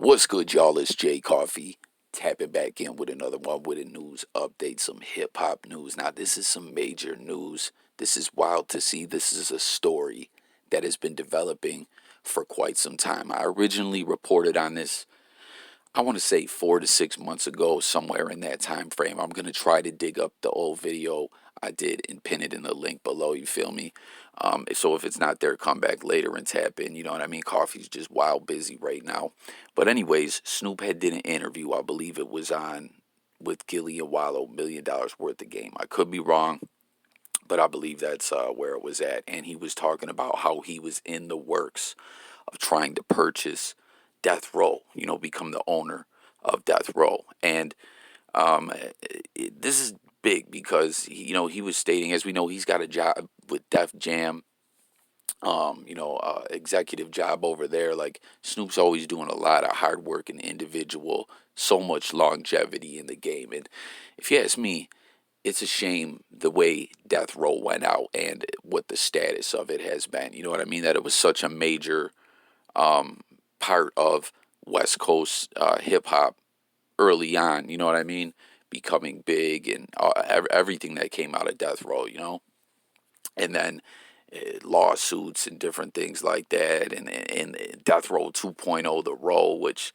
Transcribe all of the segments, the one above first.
What's good, y'all? It's Jay Coffee tapping back in with another one with a news update, some hip hop news. Now, this is some major news. This is wild to see. This is a story that has been developing for quite some time. I originally reported on this, I want to say 4 to 6 months ago, somewhere in that time frame. I'm going to try to dig up the old video I did and pin it in the link below. You feel me? So if it's not there, come back later and tap in. You know what I mean? Coffee's just wild busy right now. But anyways, Snoop had did an interview. I believe it was on with Gilly and Wallow, $1 million worth of game. I could be wrong, but I believe that's where it was at. And he was talking about how he was in the works of trying to purchase Deathrow, become the owner of Deathrow. And this is big because, he was stating, as we know, he's got a job with Def Jam, executive job over there. Like, Snoop's always doing a lot of hard work and individual, so much longevity in the game. And if you ask me, it's a shame the way Death Row went out and what the status of it has been. You know what I mean? That it was such a major part of West Coast hip hop early on. You know what I mean? Becoming big and everything that came out of Death Row. And then lawsuits and different things like that, and Death Row 2.0, the Row, which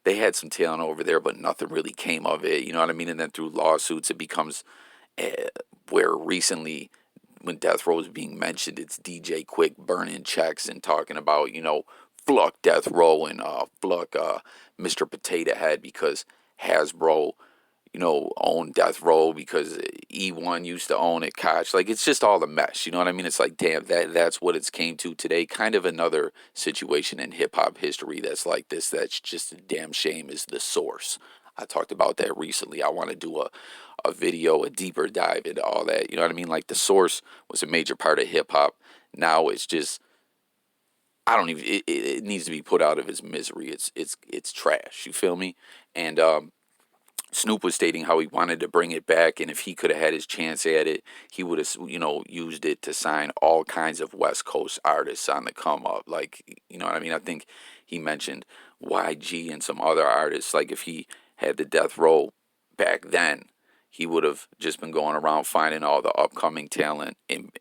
they had some talent over there, but nothing really came of it. You know what I mean? And then through lawsuits, it becomes where recently, when Death Row is being mentioned, it's DJ Quick burning checks and talking about, fluck Death Row and fluck Mr. Potato Head because Hasbro, owned Death Row because E1 used to own it. Koch, like, it's just all a mess. You know what I mean? It's like, damn, that's what it's came to today. Kind of another situation in hip hop history that's like this. That's just a damn shame. Is The Source. I talked about that recently. I want to do a video, a deeper dive into all that. You know what I mean? Like, The Source was a major part of hip hop. Now it's just, I don't even. It needs to be put out of its misery. It's trash. You feel me? And Snoop was stating how he wanted to bring it back, and if he could have had his chance at it, he would have, used it to sign all kinds of West Coast artists on the come up. Like, you know what I mean? I think he mentioned YG and some other artists. Like, if he had the Death Row back then, he would have just been going around finding all the upcoming talent and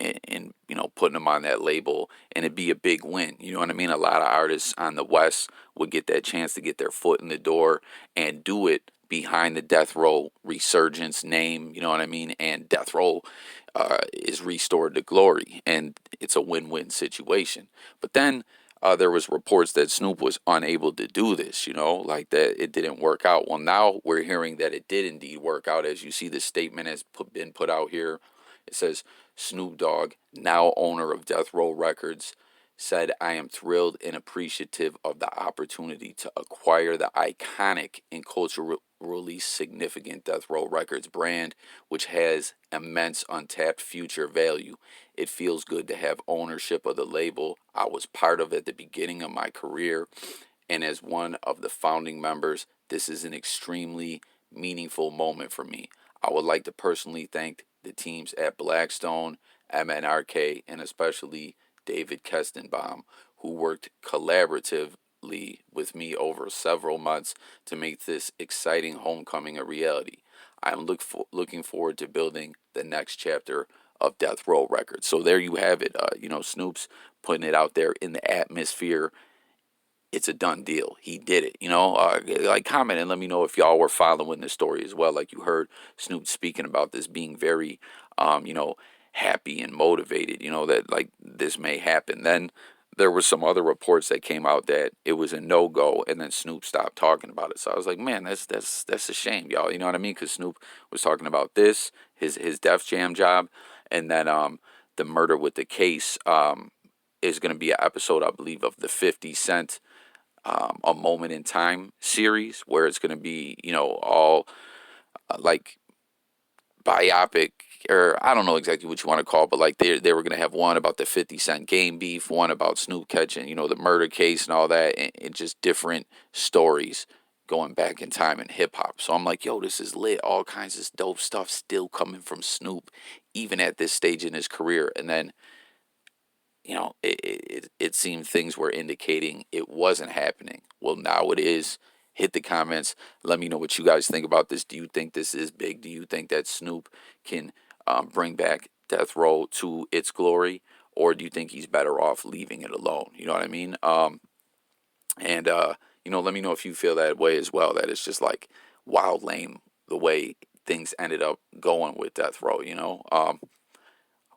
putting them on that label, and it'd be a big win. You know what I mean? A lot of artists on the West would get that chance to get their foot in the door and do it behind the Death Row resurgence name. You know what I mean? And Death Row is restored to glory, and it's a win-win situation. But then there was reports that Snoop was unable to do this, like that it didn't work out. Well, now we're hearing that it did indeed work out. As you see, the statement has been put out here. It says, Snoop Dogg, now owner of Death Row Records, said, I am thrilled and appreciative of the opportunity to acquire the iconic and culturally significant Death Row Records brand, which has immense untapped future value. It feels good to have ownership of the label I was part of at the beginning of my career, and as one of the founding members, this is an extremely meaningful moment for me. I would like to personally thank the teams at Blackstone, MNRK, and especially David Kestenbaum, who worked collaboratively with me over several months to make this exciting homecoming a reality. I'm looking forward to building the next chapter of Death Row Records. So there you have it. Snoop's putting it out there in the atmosphere. It's a done deal. He did it. Like, comment and let me know if y'all were following this story as well. Like, you heard Snoop speaking about this being very, happy and motivated, that like this may happen. Then there were some other reports that came out that it was a no-go, and then Snoop stopped talking about it. So I was like, man, that's a shame, y'all. You know what I mean? Because Snoop was talking about this, his Def Jam job, and then the murder with the case is going to be an episode, I believe, of the 50 Cent A Moment in Time series, where it's going to be, all like biopic, or I don't know exactly what you want to call it, but like they were going to have one about the 50 Cent game beef, one about Snoop catching, the murder case and all that, and just different stories going back in time in hip hop. So I'm like, yo, this is lit. All kinds of dope stuff still coming from Snoop, even at this stage in his career. And then it seemed things were indicating it wasn't happening. Well, now it is. Hit the comments. Let me know what you guys think about this. Do you think this is big? Do you think that Snoop can bring back Death Row to its glory? Or do you think he's better off leaving it alone? You know what I mean? And let me know if you feel that way as well. That it's just like wild lame the way things ended up going with Death Row.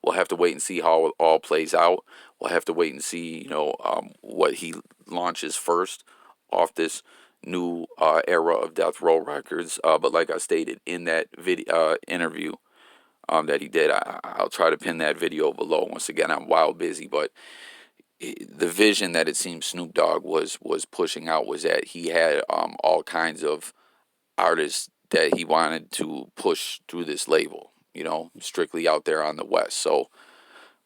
We'll have to wait and see how it all plays out. We'll have to wait and see, what he launches first off this new era of Death Row Records. But like I stated in that video interview that he did, I'll try to pin that video below. Once again, I'm wild busy, but the vision that it seems Snoop Dogg was pushing out was that he had all kinds of artists that he wanted to push through this label, strictly out there on the West. So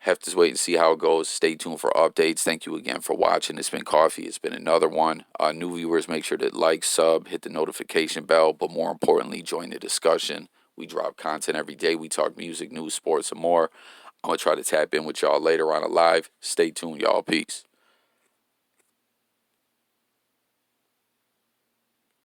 have to wait and see how it goes. Stay tuned for updates. Thank you again for watching. It's been Coffee. It's been another one. New viewers, make sure to like, sub, hit the notification bell, but more importantly, join the discussion. We drop content every day. We talk music, news, sports, and more. I'm going to try to tap in with y'all later on a live. Stay tuned, y'all. Peace.